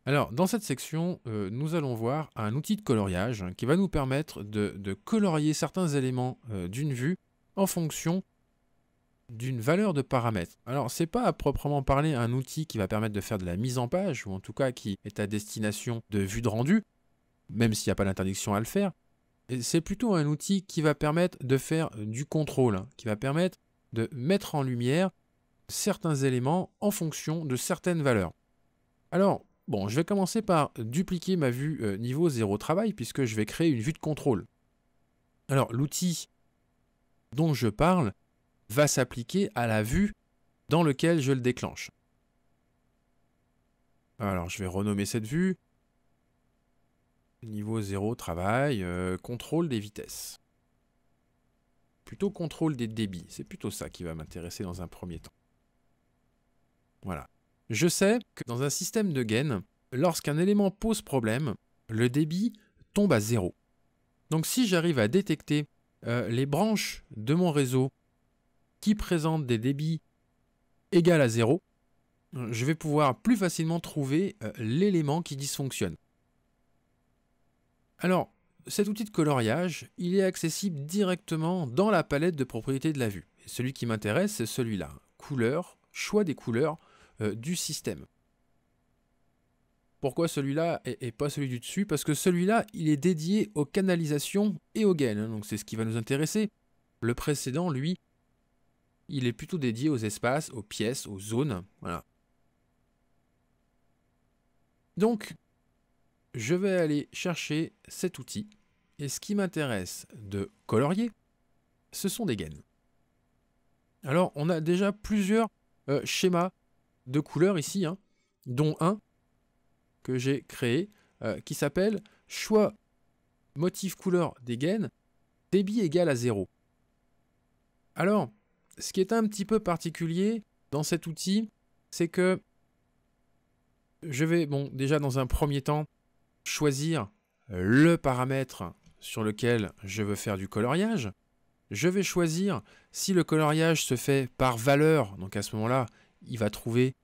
Alors, dans cette section, nous allons voir un outil de coloriage qui va nous permettre de colorier certains éléments d'une vue en fonction d'une valeur de paramètres. Alors, c'est pas à proprement parler un outil qui va permettre de faire de la mise en page, ou en tout cas qui est à destination de vue de rendu, même s'il n'y a pas d'interdiction à le faire. C'est plutôt un outil qui va permettre de faire du contrôle, hein, qui va permettre de mettre en lumière certains éléments en fonction de certaines valeurs. Alors, bon, je vais commencer par dupliquer ma vue niveau 0 travail, puisque je vais créer une vue de contrôle. Alors, l'outil dont je parle va s'appliquer à la vue dans laquelle je le déclenche. Alors, je vais renommer cette vue. Niveau 0 travail, contrôle des vitesses. Plutôt contrôle des débits. C'est plutôt ça qui va m'intéresser dans un premier temps. Voilà. Je sais que dans un système de gain, lorsqu'un élément pose problème, le débit tombe à 0. Donc si j'arrive à détecter les branches de mon réseau qui présentent des débits égaux à 0, je vais pouvoir plus facilement trouver l'élément qui dysfonctionne. Alors, cet outil de coloriage, il est accessible directement dans la palette de propriétés de la vue. Et celui qui m'intéresse, c'est celui-là. Couleur, choix des couleurs du système. Pourquoi celui-là et pas celui du dessus? Parce que celui-là, il est dédié aux canalisations et aux gains. Donc c'est ce qui va nous intéresser. Le précédent, lui, il est plutôt dédié aux espaces, aux pièces, aux zones. Voilà. Donc, je vais aller chercher cet outil. Et ce qui m'intéresse de colorier, ce sont des gains. Alors, on a déjà plusieurs schémas de couleurs ici, hein, dont un que j'ai créé qui s'appelle choix motif couleur des gains, débit égal à 0. Alors, ce qui est un petit peu particulier dans cet outil, c'est que je vais, bon, déjà dans un premier temps, choisir le paramètre sur lequel je veux faire du coloriage. Je vais choisir si le coloriage se fait par valeur. Donc à ce moment-là, il va trouver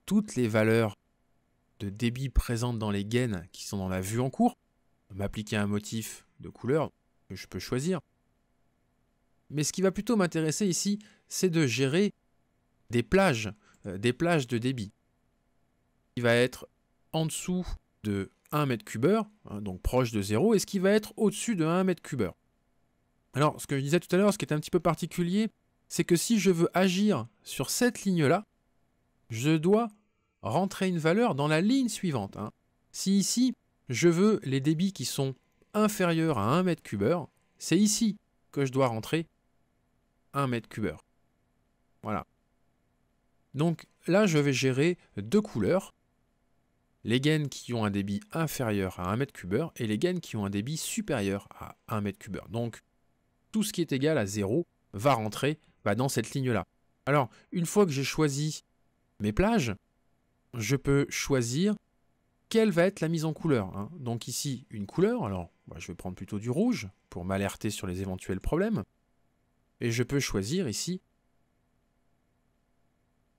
toutes les valeurs de débit présentes dans les gains qui sont dans la vue en cours. M'appliquer un motif de couleur que je peux choisir. Mais ce qui va plutôt m'intéresser ici, c'est de gérer des plages de débit. Il va être en dessous de 1 m3, hein, donc proche de 0, et ce qui va être au-dessus de 1 m3. Alors, ce que je disais tout à l'heure, ce qui est un petit peu particulier, c'est que si je veux agir sur cette ligne-là, je dois rentrer une valeur dans la ligne suivante. Hein. Si ici, je veux les débits qui sont inférieurs à 1 m3, c'est ici que je dois rentrer 1 m3. Voilà. Donc là, je vais gérer deux couleurs. Les gains qui ont un débit inférieur à 1 m3 et les gains qui ont un débit supérieur à 1 m3. Donc, tout ce qui est égal à 0 va rentrer dans cette ligne-là. Alors, une fois que j'ai choisi mes plages, je peux choisir quelle va être la mise en couleur. Hein. Donc ici, une couleur. Alors, je vais prendre plutôt du rouge pour m'alerter sur les éventuels problèmes. Et je peux choisir ici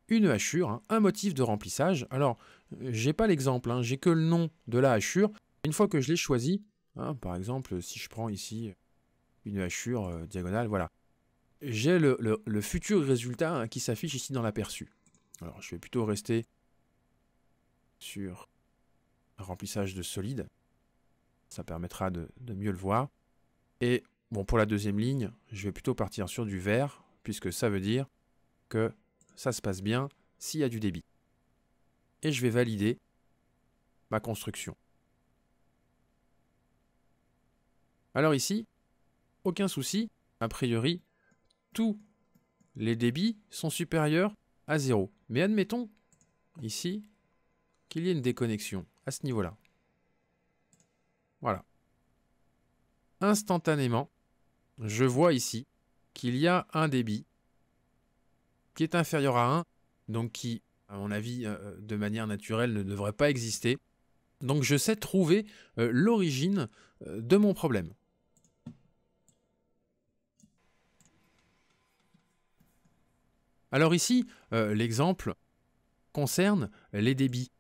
une hachure, hein, un motif de remplissage. Alors, j'ai pas l'exemple, hein, j'ai que le nom de la hachure. Une fois que je l'ai choisi, hein, par exemple, si je prends ici une hachure diagonale, voilà, j'ai le futur résultat hein, qui s'affiche ici dans l'aperçu. Alors, je vais plutôt rester sur un remplissage de solide. Ça permettra de mieux le voir. Et bon, pour la deuxième ligne, je vais plutôt partir sur du vert, puisque ça veut dire que ça se passe bien s'il y a du débit. Et je vais valider ma construction. Alors ici, aucun souci, a priori, tous les débits sont supérieurs à 0. Mais admettons, ici, qu'il y ait une déconnexion à ce niveau-là. Voilà. Instantanément, je vois ici qu'il y a un débit qui est inférieur à 1, donc qui, à mon avis, de manière naturelle, ne devrait pas exister. Donc je sais trouver l'origine de mon problème. Alors ici, l'exemple concerne les débits.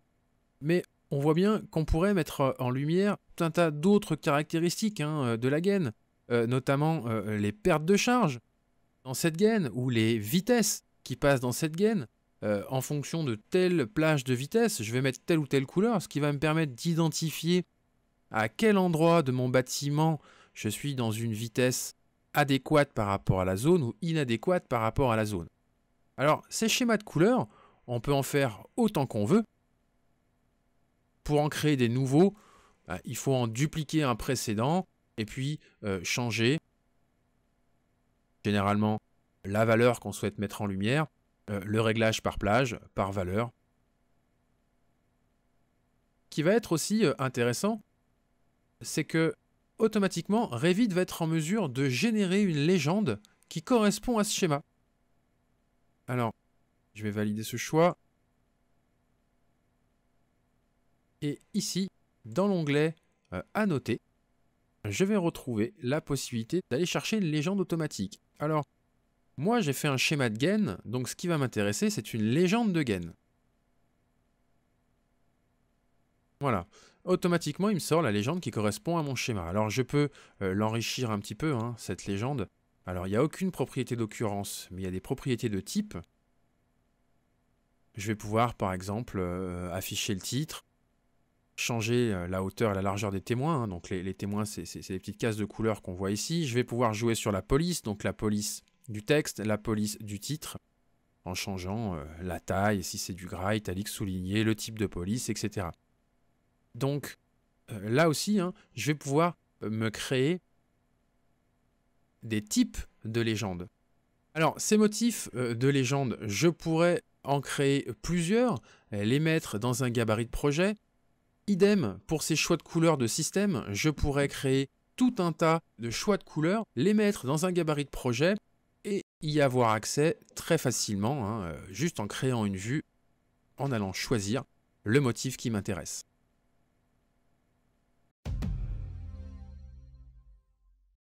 Mais on voit bien qu'on pourrait mettre en lumière tout un tas d'autres caractéristiques de la gaine, notamment les pertes de charge dans cette gaine ou les vitesses qui passent dans cette gaine. En fonction de telle plage de vitesse, je vais mettre telle ou telle couleur, ce qui va me permettre d'identifier à quel endroit de mon bâtiment je suis dans une vitesse adéquate par rapport à la zone ou inadéquate par rapport à la zone. Alors, ces schémas de couleurs, on peut en faire autant qu'on veut. Pour en créer des nouveaux, il faut en dupliquer un précédent et puis changer généralement la valeur qu'on souhaite mettre en lumière, le réglage par plage, par valeur. Ce qui va être aussi intéressant, c'est que automatiquement, Revit va être en mesure de générer une légende qui correspond à ce schéma. Alors, je vais valider ce choix. Et ici, dans l'onglet Annoter, je vais retrouver la possibilité d'aller chercher une légende automatique. Alors, moi j'ai fait un schéma de gaine, donc ce qui va m'intéresser, c'est une légende de gaine. Voilà. Automatiquement, il me sort la légende qui correspond à mon schéma. Alors, je peux l'enrichir un petit peu, cette légende. Alors, il n'y a aucune propriété d'occurrence, mais il y a des propriétés de type. Je vais pouvoir, par exemple, afficher le titre, changer la hauteur et la largeur des témoins. Donc, les témoins, c'est les petites cases de couleurs qu'on voit ici. Je vais pouvoir jouer sur la police, donc la police du texte, la police du titre, en changeant la taille, si c'est du gras, italique, souligné, le type de police, etc. Donc, là aussi, je vais pouvoir me créer des types de légendes. Alors, ces motifs de légende, je pourrais en créer plusieurs, les mettre dans un gabarit de projet. Idem, pour ces choix de couleurs de système, je pourrais créer tout un tas de choix de couleurs, les mettre dans un gabarit de projet et y avoir accès très facilement, juste en créant une vue, en allant choisir le motif qui m'intéresse.